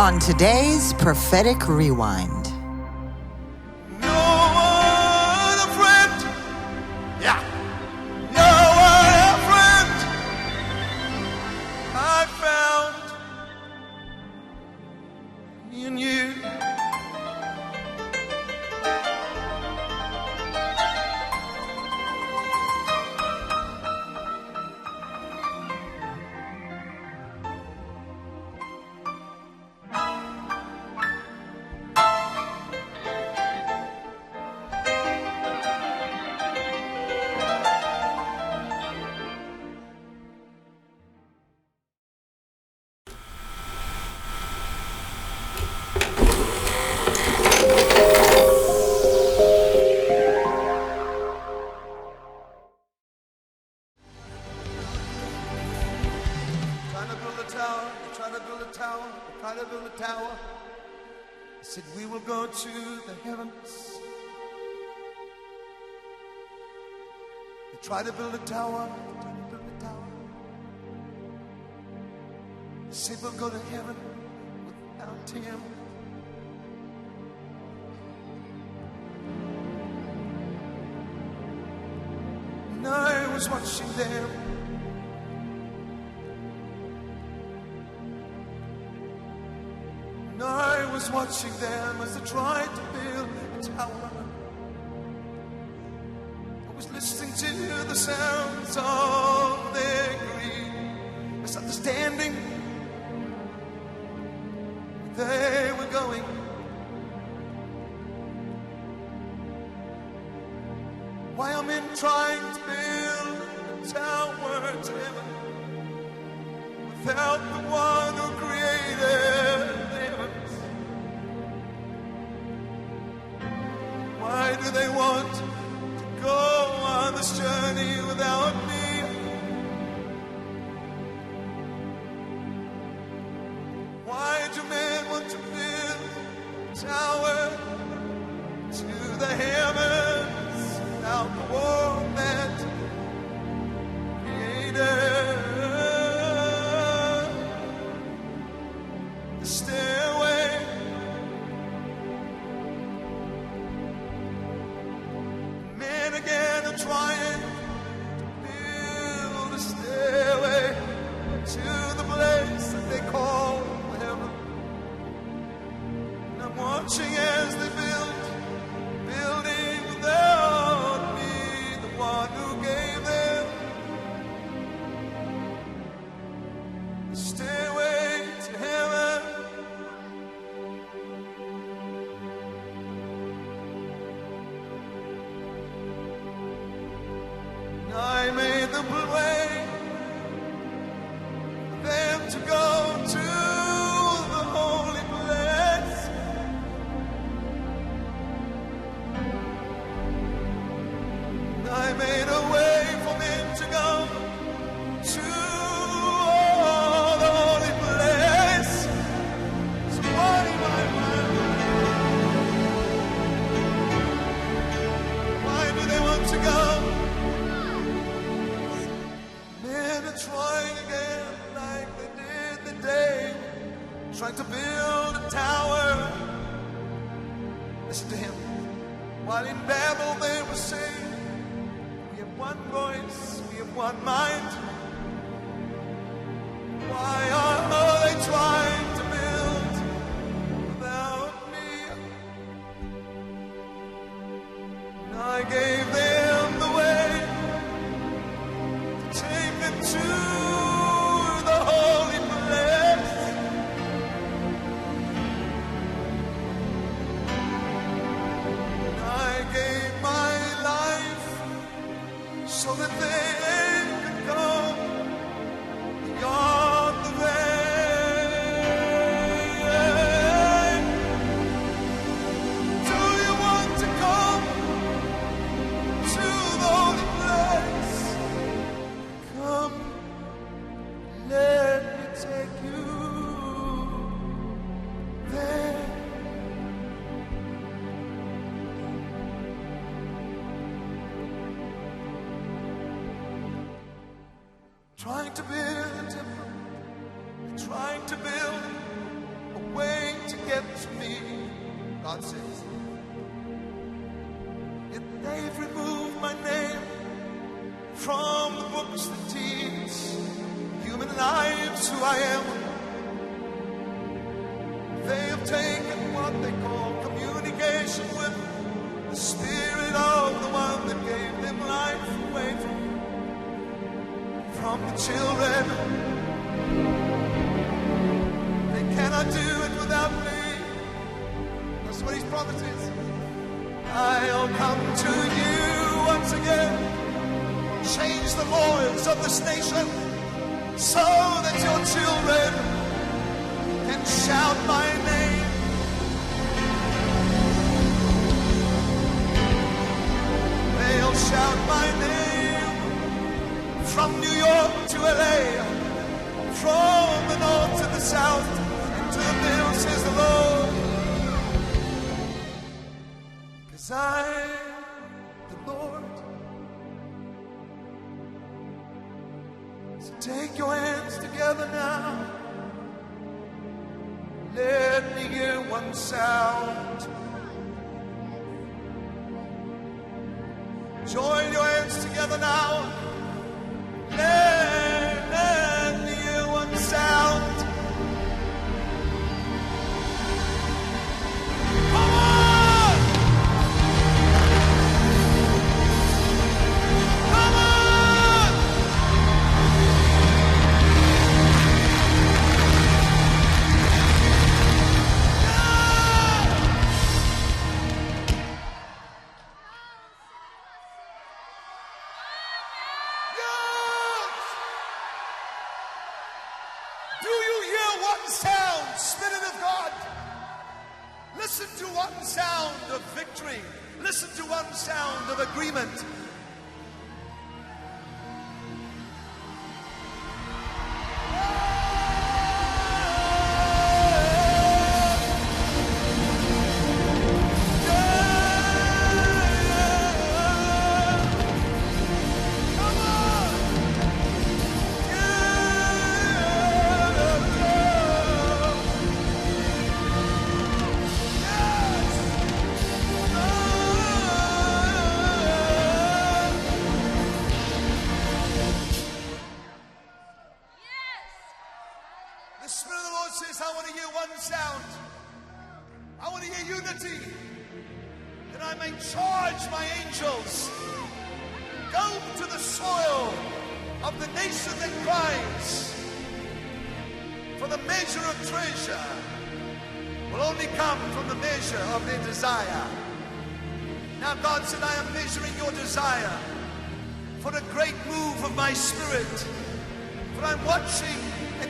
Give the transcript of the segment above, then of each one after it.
on today's Prophetic Rewind. No other friend, yeah, no other friend I found in you. Trying to build a tower. I said we will go to the heavens. They try to build a tower. They said we'll go to heaven without him. And I was watching them. I was watching them as they tried to build a tower. I was listening to the sounds of their greed, misunderstanding where they were going. Why are men trying to build a tower to heaven without the one who created? Why do they want to go on this journey without me? Why do men want to build a tower to the heavens without the one that created the stairway? Again, I'm trying to build a stairway to the place that they call heaven. And I'm watching as they building without me, the one who gave them the stairway to heaven. I made the way for them to go to the holy place. And I made a way for them to go to the holy place. So why do they want to go? Trying again like they did the day, trying to build a tower. Listen to him. While in Babel they were saying, we have one voice, we have one mind. Why are they trying to build without me? And I gave them the way to take them to the holy place. And I gave my life so that they could go beyond the veil. Do you want to come to the holy place? Come, let me take you there. Trying to build a temple, trying to build a way to get to me. God says, yet they've removed my name from the books that teach human lives who I am. They have taken what they call communication with the spirit of the one that gave them life away from the children. They cannot do it without me. That's what his promise is. I'll come to you once again, change the laws of this nation so that your children can shout my name. They'll shout my name from New York to LA, from the north to the south, and to the middle, says the Lord. 'Cause I'm the Lord. So take your hands together now. Let me hear one sound. Join your hands together now. Let me hear one sound. Come on! Come on! Do you hear one sound, Spirit of God? Listen to one sound of victory. Listen to one sound of agreement. Come on! The Spirit of the Lord says, I want to hear one sound. I want to hear unity. That I may charge my angels. Go to the soil of the nation that cries. For the measure of treasure will only come from the measure of their desire. Now God said, I am measuring your desire for a great move of my Spirit. For I'm watching an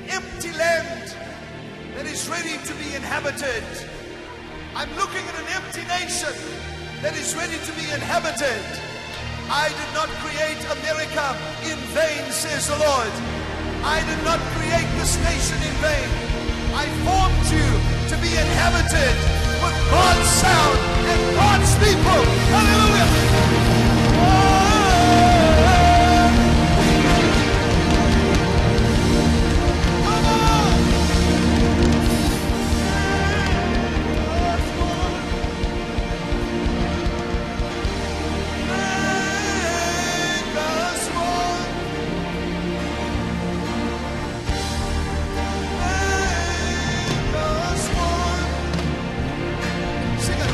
empty land that is ready to be inhabited. I'm looking at an empty nation that is ready to be inhabited. I did not create America in vain, says the Lord. I did not create this nation in vain. I formed you to be inhabited with God's sound and God's people. Hallelujah. Sing it.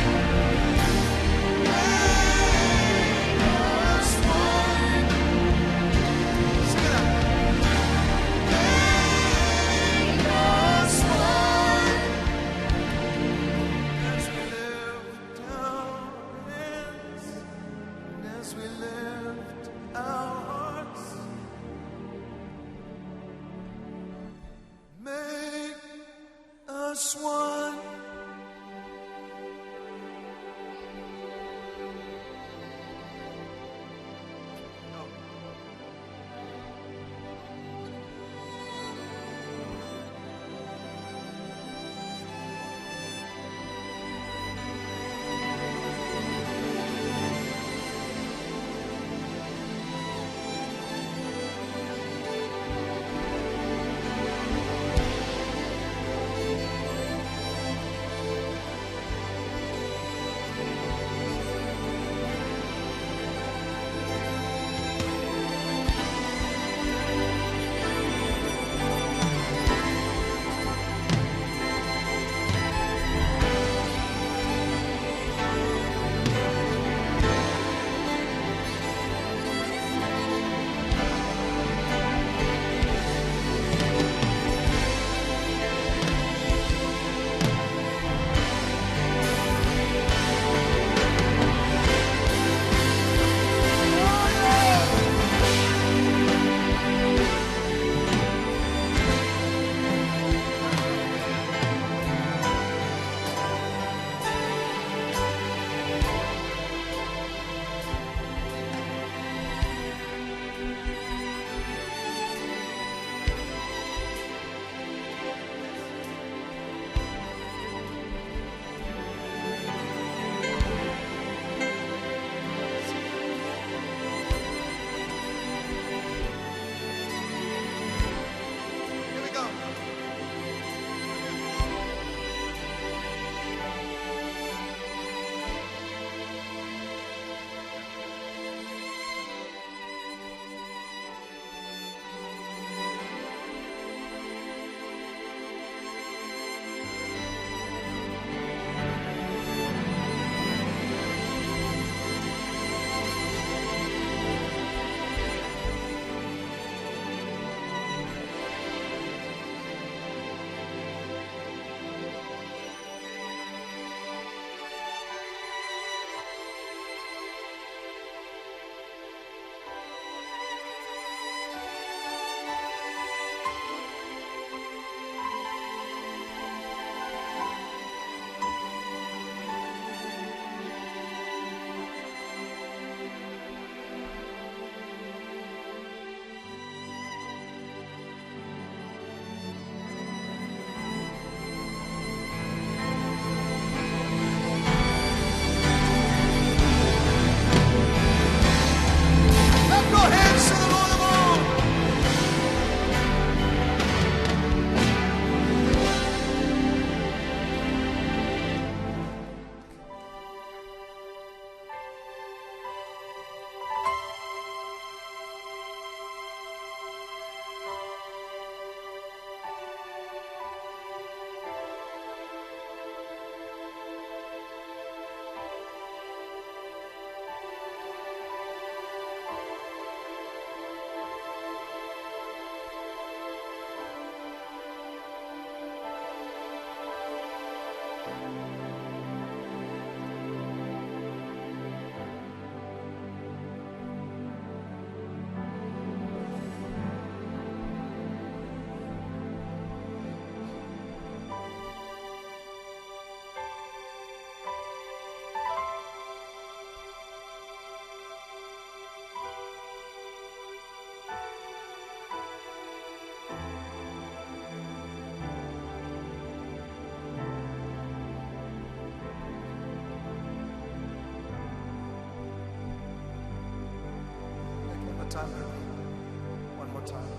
time with me. One more time.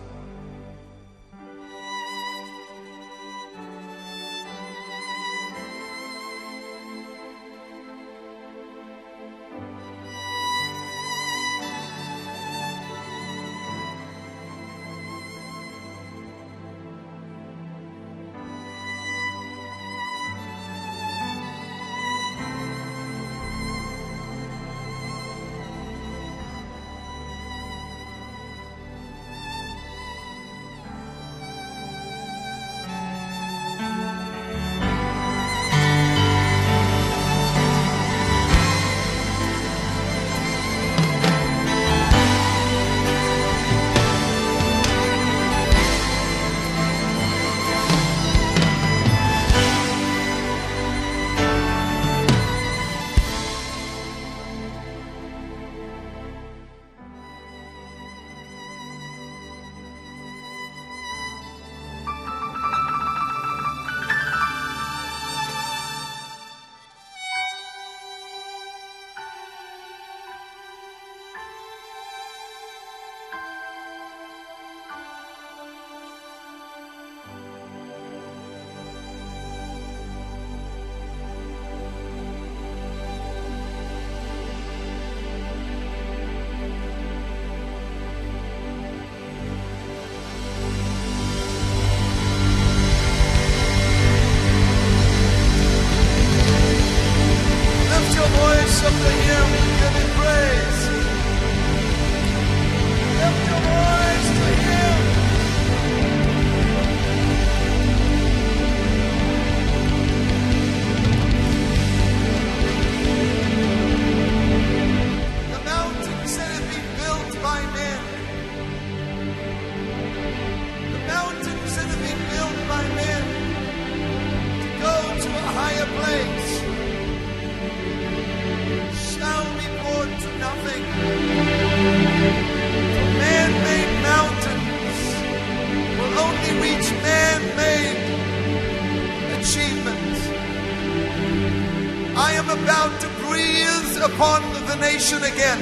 About to breathe upon the nation again.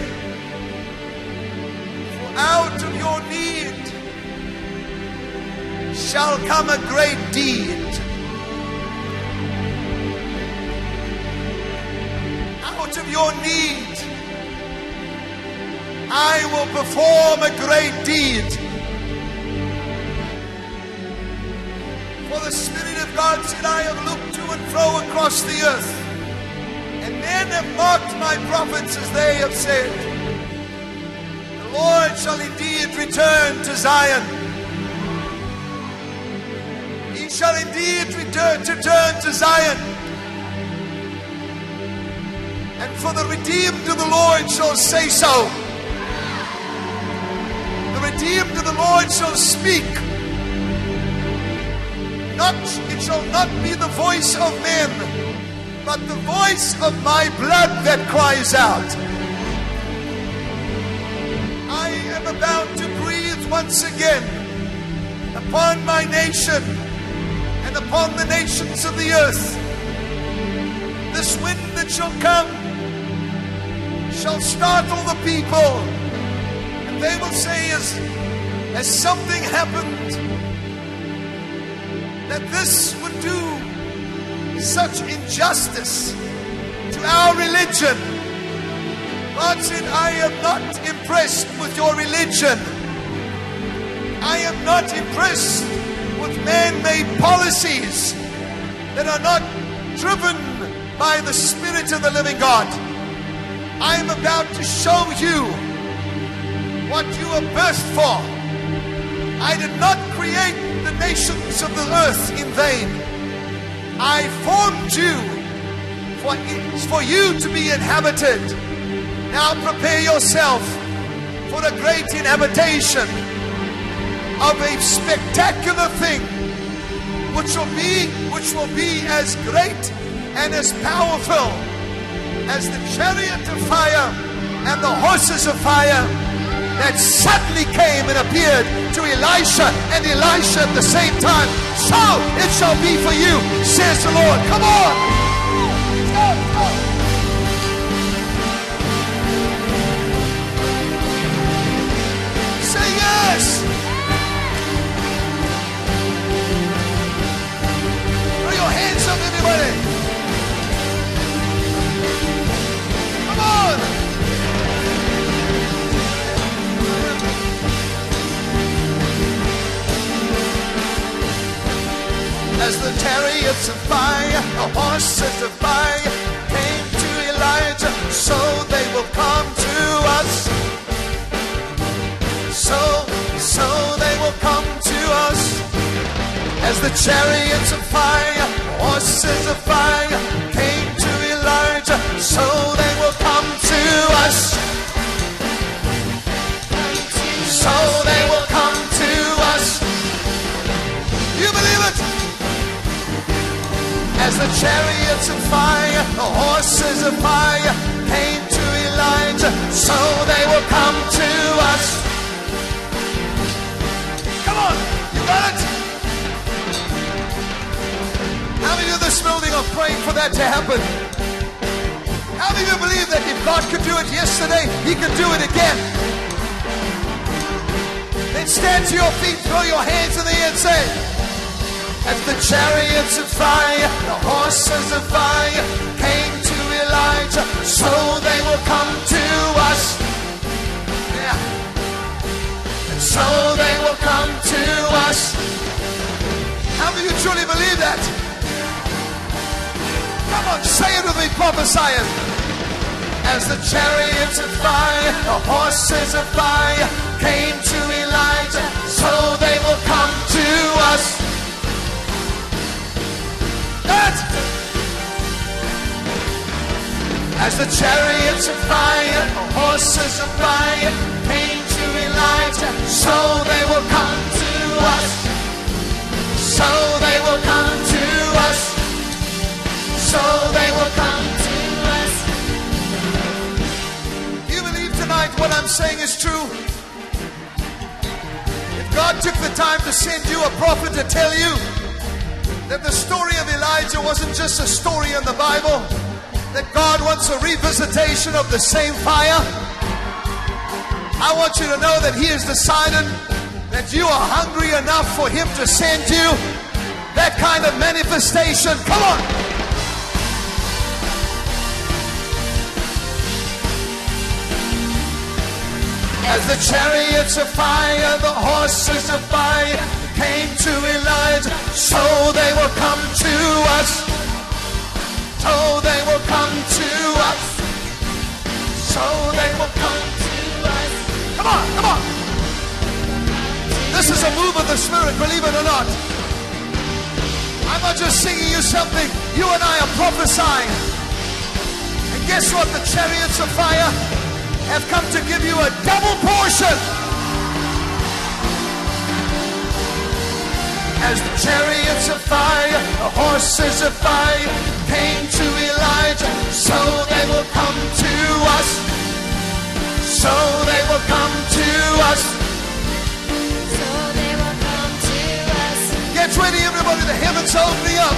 For out of your need shall come a great deed. Out of your need I will perform a great deed. For the Spirit of God said, I have looked to and fro across the earth, and men have mocked my prophets as they have said, the Lord shall indeed return to Zion. He shall indeed return to Zion. And for the redeemed of the Lord shall say so. The redeemed of the Lord shall speak. It shall not be the voice of men, but the voice of my blood that cries out. I am about to breathe once again upon my nation and upon the nations of the earth. This wind that shall come shall startle the people, and they will say, as something happened, that this would do such injustice to our religion. God said, I am not impressed with your religion. I am not impressed with man-made policies that are not driven by the Spirit of the living God. I am about to show you what you are birthed for. I did not create the nations of the earth in vain. I formed you for you to be inhabited. Now prepare yourself for a great inhabitation of a spectacular thing, which will be as great and as powerful as the chariot of fire and the horses of fire that suddenly came and appeared to Elisha and Elisha at the same time. So it shall be for you, says the Lord. Come on. Go. As the chariots of fire, the horses of fire came to Elijah, so they will come to us. So they will come to us. As the chariots of fire, horses of fire came to Elijah, so they will come to us. So they will come to us. You believe it? As the chariots of fire, the horses of fire came to Elijah, so they will come to us. Come on, you got it? How many of this building are praying for that to happen? How many of you believe that if God could do it yesterday, He can do it again? Then stand to your feet, throw your hands in the air and say, as the chariots of fire, the horses of fire came to Elijah, so they will come to us. Yeah. And so they will come to us. How do you truly believe that? Come on, say it with me, prophesy it. As the chariots of fire, the horses of fire came to Elijah, so they will come to us. As the chariots of fire, the horses of fire came to Elijah, so they will come to us. So they will come to us. So they will come to us. Do you believe tonight what I'm saying is true? If God took the time to send you a prophet to tell you that the story of Elijah wasn't just a story in the Bible, that God wants a revisitation of the same fire, I want you to know that He has decided that you are hungry enough for Him to send you that kind of manifestation. Come on! As the chariots of fire, the horses of fire came to Elijah, so they will come to us. So they will come to us. So they will come to us. Come on, come on. This is a move of the Spirit, believe it or not. I'm not just singing you something. You and I are prophesying. And guess what? The chariots of fire have come to give you a double portion. As the chariots of fire, the horses of fire came to Elijah, so they will come to us. So they will come to us. So they will come to us. Get ready, everybody, the heavens are opening up.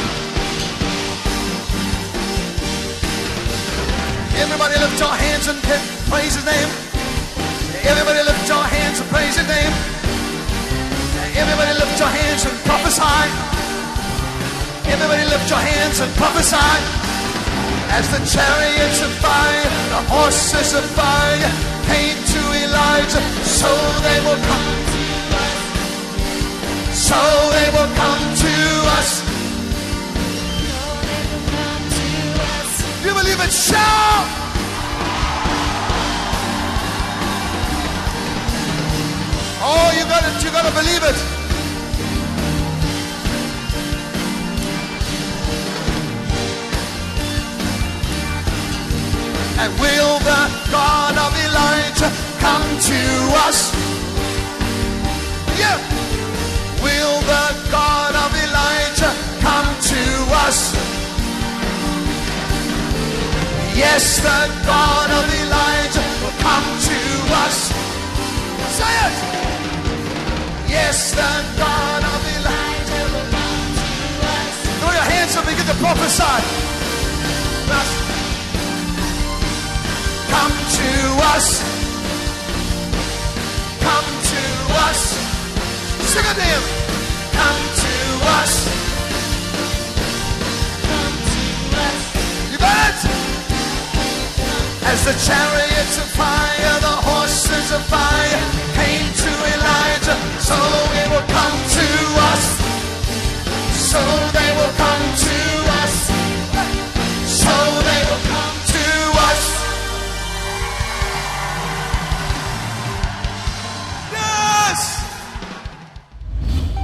Everybody lift your hands and praise His name. Everybody lift your hands and praise His name. Everybody lift your hands and prophesy. Everybody lift your hands and prophesy. As the chariots of fire, the horses of fire came to Elijah, so they will come to us. So they will come to us. You believe it? Shout! Oh, you got it. You got to believe it. And will the God of Elijah come to us? Yeah. Will the God of Elijah come to us? Yes, the God of Elijah will come to us. Say it! Yes, the God of Elijah will come to us. Throw your hands up and begin to prophesy. Come to us. Come to us. Sing it to Him. Come to us. Come to us. You got it? As the chariots of fire, the horses of fire came to Elijah, so it will come to us. So they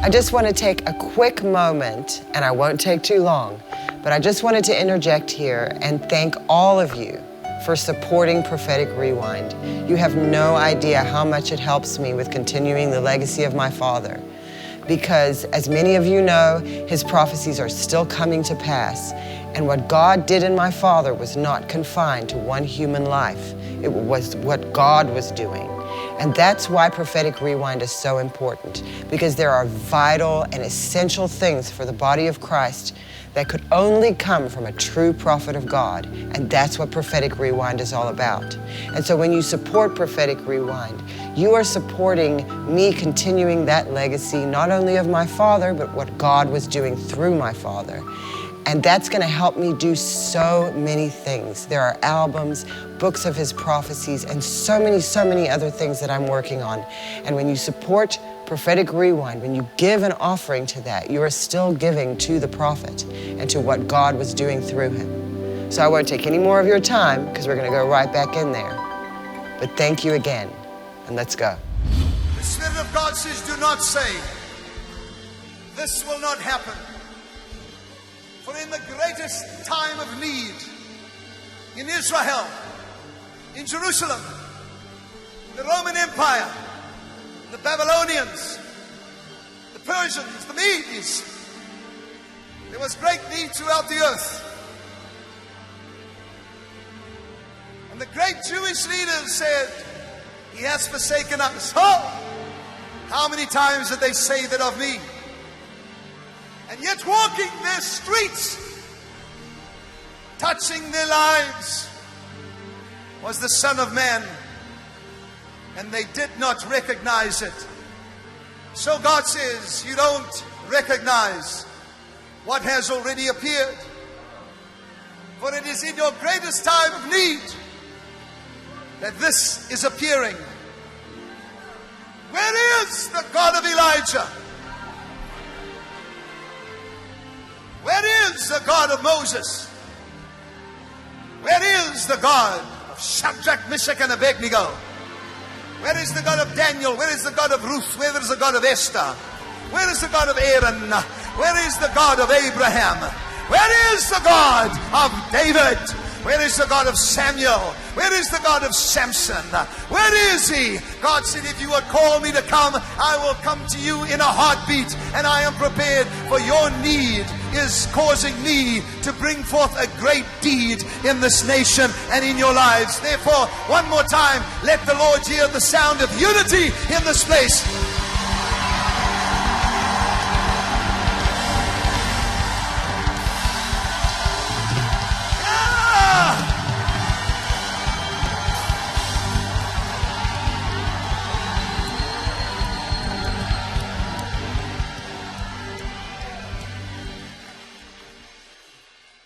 I just want to take a quick moment, and I won't take too long, but I just wanted to interject here and thank all of you for supporting Prophetic Rewind. You have no idea how much it helps me with continuing the legacy of my father. Because as many of you know, his prophecies are still coming to pass. And what God did in my father was not confined to one human life. It was what God was doing. And that's why Prophetic Rewind is so important, because there are vital and essential things for the body of Christ that could only come from a true prophet of God. And that's what Prophetic Rewind is all about. And so when you support Prophetic Rewind, you are supporting me continuing that legacy, not only of my father, but what God was doing through my father. And that's going to help me do so many things. There are albums, books of his prophecies, and so many other things that I'm working on. And when you support Prophetic Rewind, when you give an offering to that, you are still giving to the prophet and to what God was doing through him. So I won't take any more of your time because we're going to go right back in there. But thank you again, and let's go. The Spirit of God says, do not say, this will not happen. For in the greatest time of need, in Israel, in Jerusalem, the Roman Empire, the Babylonians, the Persians, the Medes, there was great need throughout the earth. And the great Jewish leaders said, he has forsaken us. Oh, how many times did they say that of me? And yet walking their streets, touching their lives, was the Son of Man. And they did not recognize it. So God says, you don't recognize what has already appeared. For it is in your greatest time of need that this is appearing. Where is the God of Elijah? Where is the God of Moses? Where is the God of Shadrach, Meshach, and Abednego? Where is the God of Daniel? Where is the God of Ruth? Where is the God of Esther? Where is the God of Aaron? Where is the God of Abraham? Where is the God of David? Where is the God of Samuel? Where is the God of Samson? Where is he? God said, if you would call me to come, I will come to you in a heartbeat, and I am prepared, for your need is causing me to bring forth a great deed in this nation and in your lives. Therefore, one more time, let the Lord hear the sound of unity in this place.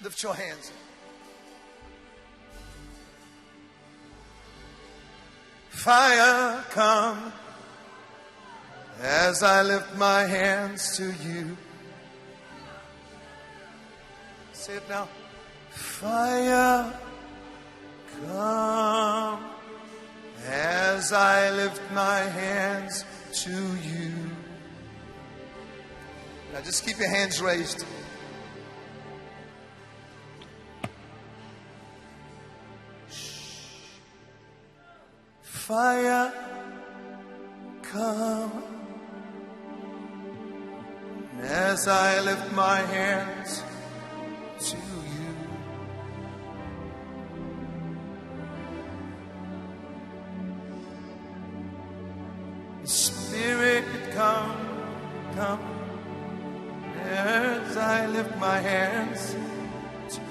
Lift your hands. Fire, come as I lift my hands to you. Say it now. Fire, come as I lift my hands to you. Now just keep your hands raised. Fire, come as I lift my hands to you. Spirit, come as I lift my hands to you.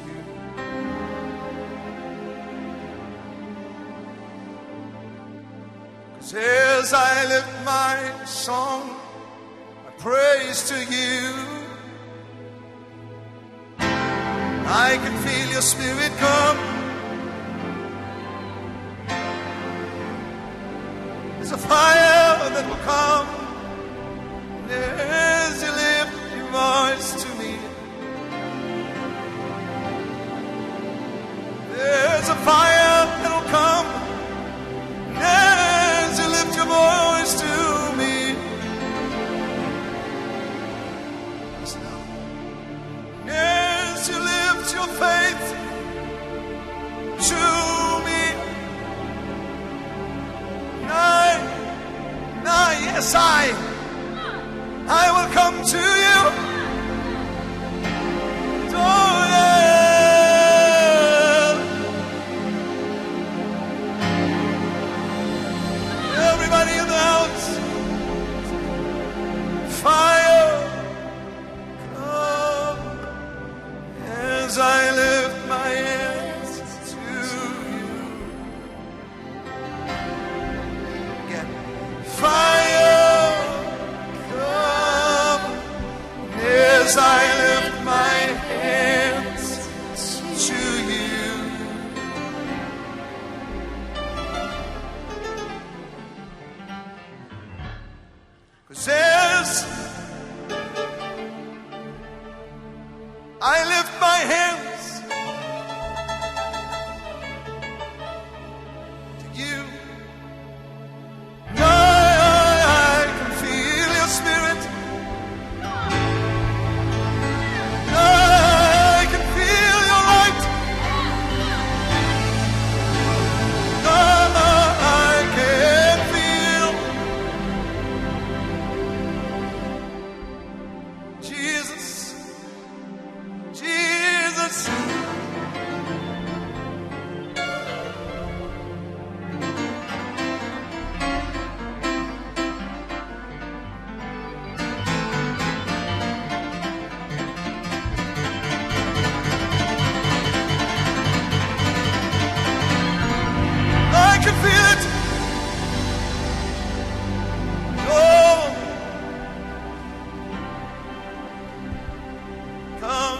As I lift my song, my praise to you, I can feel your Spirit come. There's a fire that will come as you lift your voice to me. There's a fire that will come as you lift your voice to me. I will come to you. Oh, yeah. Everybody in the house, fire, come as I lift my hands to you. Again, fire, come as I lift my hands to you. Cause as I lift my hands to you, I can feel your spirit. I can feel your light. I can feel Jesus, Jesus. I can feel it. Oh, come.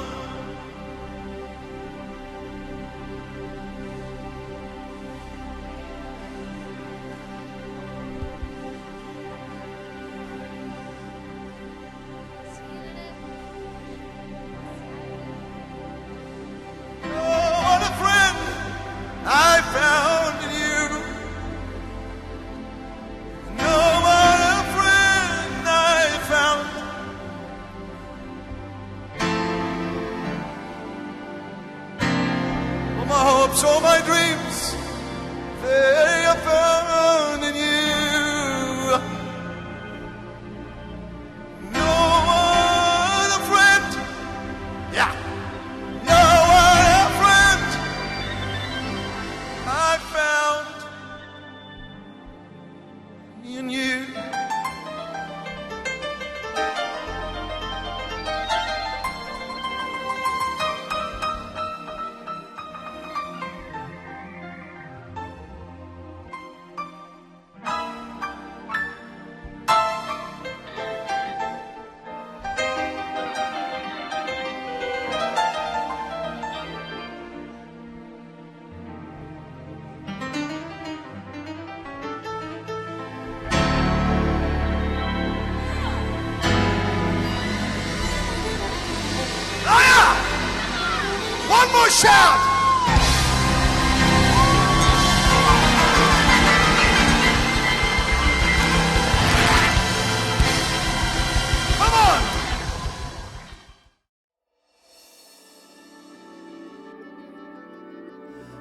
Oh, what a friend I found in you. No, what a friend I found. All my hopes, all my dreams, they are found in you. No, what a friend. Yeah. No, what a friend I found in you. One more shout. Come on.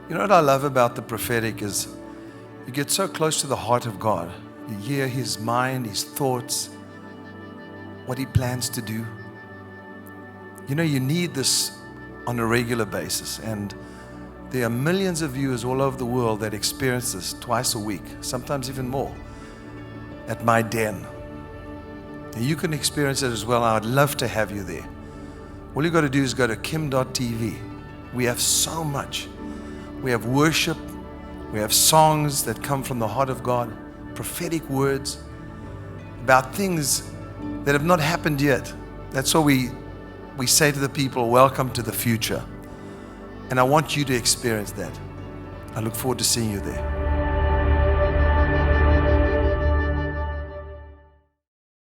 You know what I love about the prophetic is you get so close to the heart of God. You hear His mind, His thoughts, what He plans to do. You know, you need this on a regular basis, and there are millions of viewers all over the world that experience this twice a week, sometimes even more, at my den. And you can experience it as well. I'd love to have you there. All you got to do is go to kim.tv. We have so much. We have worship, we have songs that come from the heart of God, prophetic words about things that have not happened yet. That's what we say to the people, welcome to the future. And I want you to experience that. I look forward to seeing you there.